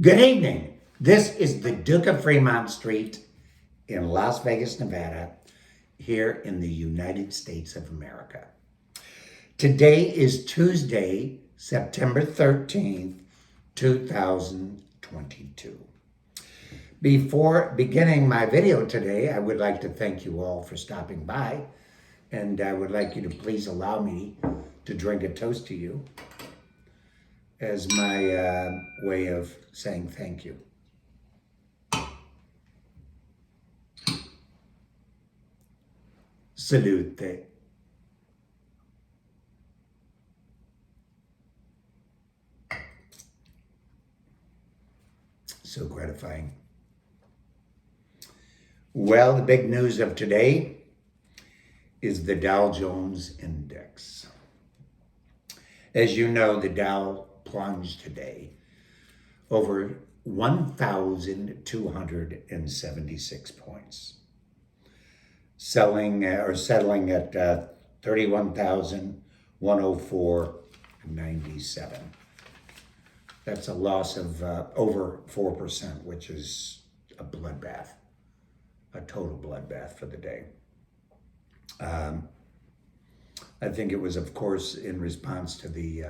Good evening. This is the Duke of Fremont Street in Las Vegas, Nevada, here in the United States of America. Today is Tuesday, September 13th, 2022. Before beginning my video today, I would like to thank you all for stopping by, and I would like you to please allow me to drink a toast to you as my way of saying thank you. Salute. So gratifying. Well, the big news of today is the Dow Jones Index. As you know, the Dow plunged today over 1,276 points, settling at 31,104.97. That's a loss of over 4%, which is a bloodbath, a total bloodbath for the day. I think it was, of course, in response to the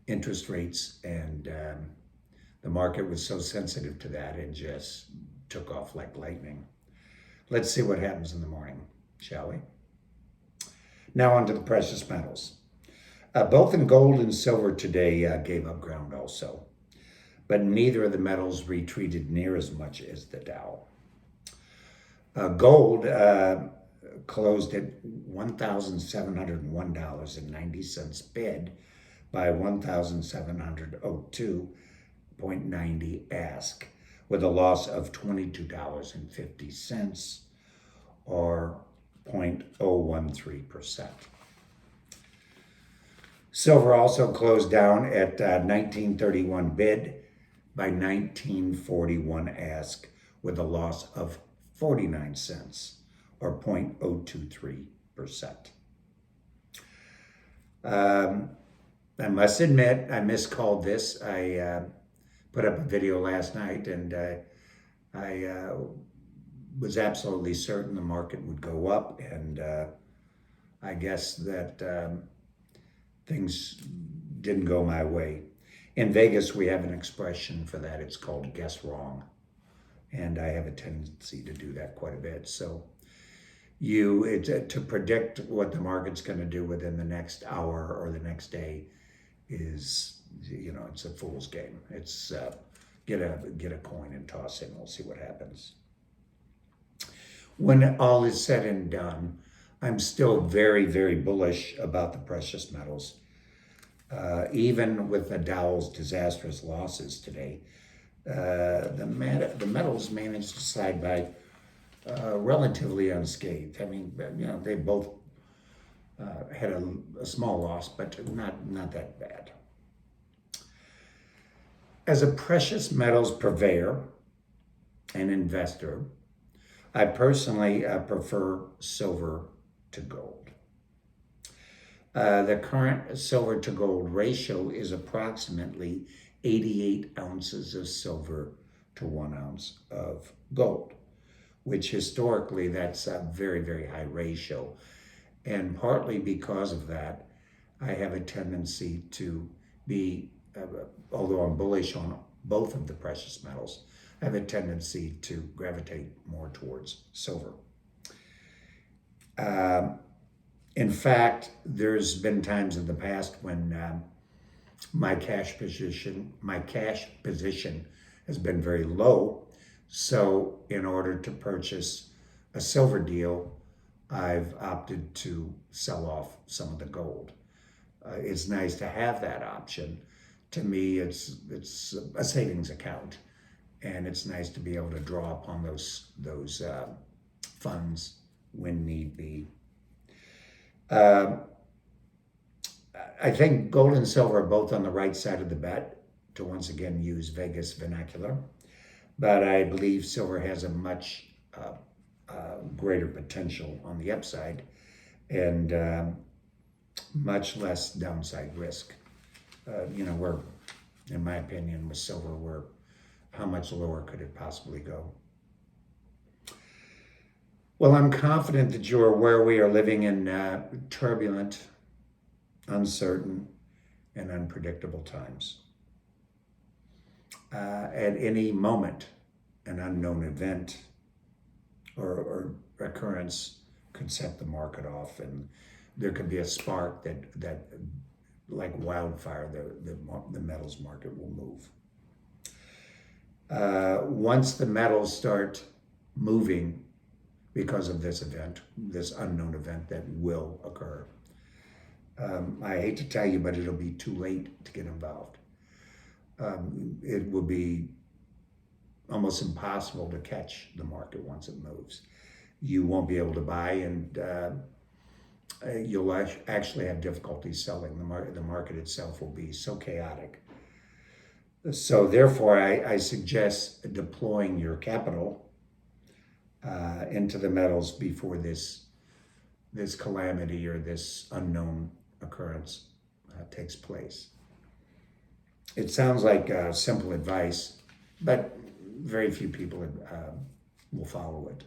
interest rates, and the market was so sensitive to that, it just took off like lightning. Let's see what happens in the morning, shall we? Now on to the precious metals. Both in gold and silver today gave up ground also, but neither of the metals retreated near as much as the Dow. Gold closed at $1,701.90 bid by 1,702.90 ask, with a loss of $22.50 or 0.013%. Silver also closed down at 1931 bid by 1941 ask, with a loss of 49 cents or 0.023%. I must admit, I miscalled this. I put up a video last night, and I was absolutely certain the market would go up, and I guess that things didn't go my way. In Vegas, we have an expression for that. It's called guess wrong. And I have a tendency to do that quite a bit. So to predict what the market's going to do within the next hour or the next day is, it's a fool's game. It's get a coin and toss it, and we'll see what happens. When all is said and done, I'm still very, very bullish about the precious metals. Even with the Dow's disastrous losses today, the metals managed to slide by relatively unscathed. I mean, they both had a small loss, but not that bad. As a precious metals purveyor and investor, I personally prefer silver to gold. The current silver to gold ratio is approximately 88 ounces of silver to 1 ounce of gold, which historically that's a very, very high ratio. And partly because of that, I have a tendency to be, although I'm bullish on both of the precious metals, I have a tendency to gravitate more towards silver. In fact, there's been times in the past when my cash position has been very low. So in order to purchase a silver deal, I've opted to sell off some of the gold. It's nice to have that option. To me, it's a savings account, and it's nice to be able to draw upon those funds when need be. I think gold and silver are both on the right side of the bet, to once again use Vegas vernacular, but I believe silver has a much greater potential on the upside and much less downside risk. We're, in my opinion, with silver, we're how much lower could it possibly go? Well, I'm confident that you're aware we are living in turbulent, uncertain, and unpredictable times. At any moment, an unknown event or occurrence could set the market off, and there could be a spark that like wildfire, the metals market will move. Once the metals start moving because of this event, this unknown event that will occur, I hate to tell you, but it'll be too late to get involved. It will be almost impossible to catch the market once it moves. You won't be able to buy, and you'll actually have difficulty selling. The market itself will be so chaotic. So therefore, I suggest deploying your capital into the metals before this calamity or this unknown occurrence takes place. It sounds like simple advice, but very few people will follow it.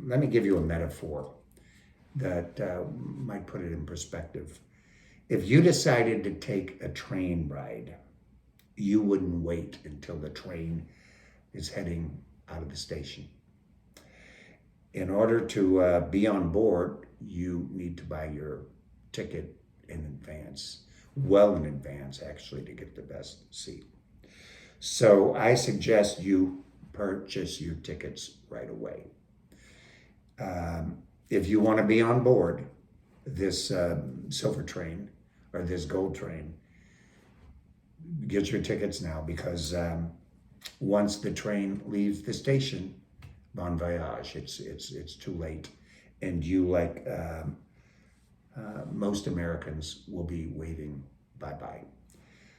Let me give you a metaphor that might put it in perspective. If you decided to take a train ride, you wouldn't wait until the train is heading out of the station. In order to be on board, you need to buy your ticket in advance, well in advance actually, to get the best seat. So I suggest you purchase your tickets right away. If you want to be on board this silver train or this gold train, get your tickets now, because once the train leaves the station, bon voyage, it's too late, and you, like most Americans, will be waving bye-bye.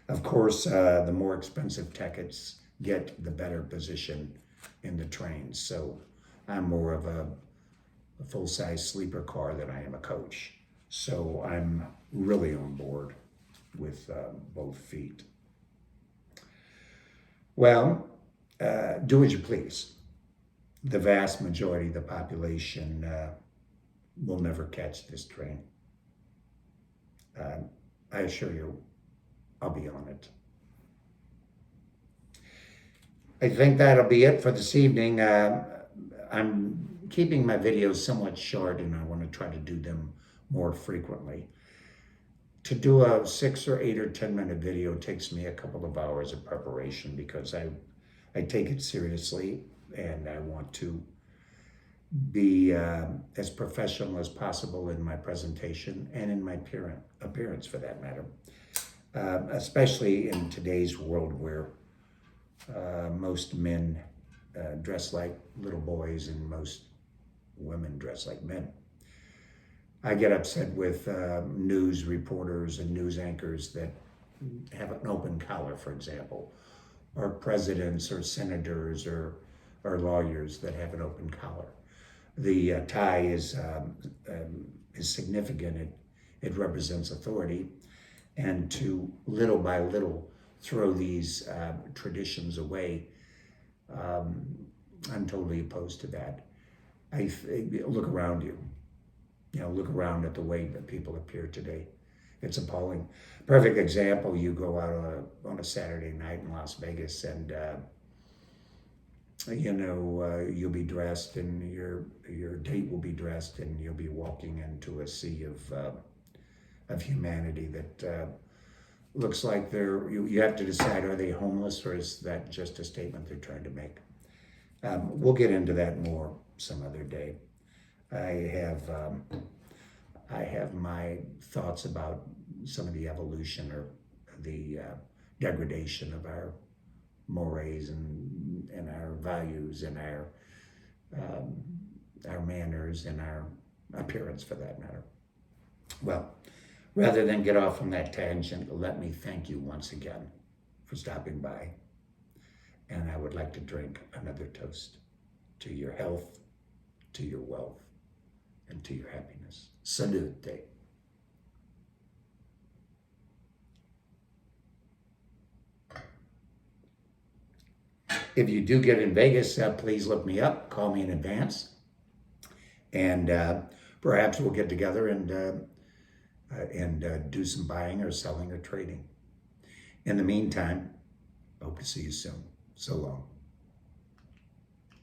Of course, the more expensive tickets get, the better position in the trains. So I'm more of a full-size sleeper car than I am a coach. So I'm really on board with both feet. Well, do as you please. The vast majority of the population will never catch this train. I assure you, I'll be on it. I think that'll be it for this evening. I'm keeping my videos somewhat short, and I want to try to do them more frequently. To do a 6 or 8 or 10-minute video takes me a couple of hours of preparation, because I take it seriously, and I want to be as professional as possible in my presentation and in my appearance for that matter. Especially in today's world where most men dress like little boys and most women dress like men. I get upset with news reporters and news anchors that have an open collar, for example, or presidents or senators or lawyers that have an open collar. The tie is significant. It represents authority, and to little by little throw these traditions away, I'm totally opposed to that. Look around you. Look around at the way that people appear today. It's appalling. Perfect example, you go out on a Saturday night in Las Vegas, and you'll be dressed, and your date will be dressed, and you'll be walking into a sea of humanity that looks like you have to decide, are they homeless, or is that just a statement they're trying to make? We'll get into that more some other day. I have my thoughts about some of the evolution or the degradation of our mores and our values and our manners and our appearance, for that matter. Well, rather than get off on that tangent, let me thank you once again for stopping by. And I would like to drink another toast to your health, to your wealth, and to your happiness. Salute. If you do get in Vegas, please look me up, call me in advance, and perhaps we'll get together and do some buying or selling or trading. In the meantime, hope to see you soon. So long.